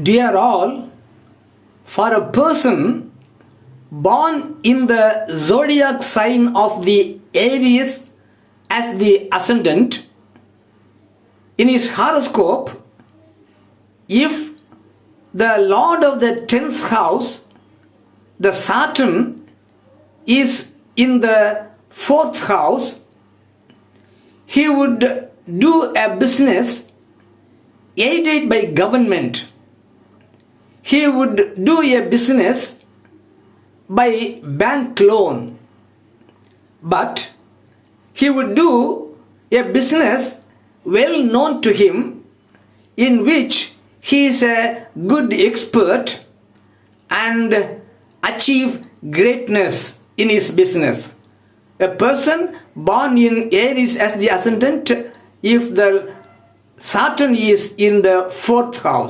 Dear all, for a person born in the zodiac sign of the Aries as the ascendant, in his horoscope, if the Lord of the 10th house, the Saturn, is in the 4th house, he would do a business aided by government. He would do a business by bank loan, but he would do a business well known to him, in which he is a good expert and achieve greatness in his business. A person born in Aries as the ascendant, if the Saturn is in the 4th house,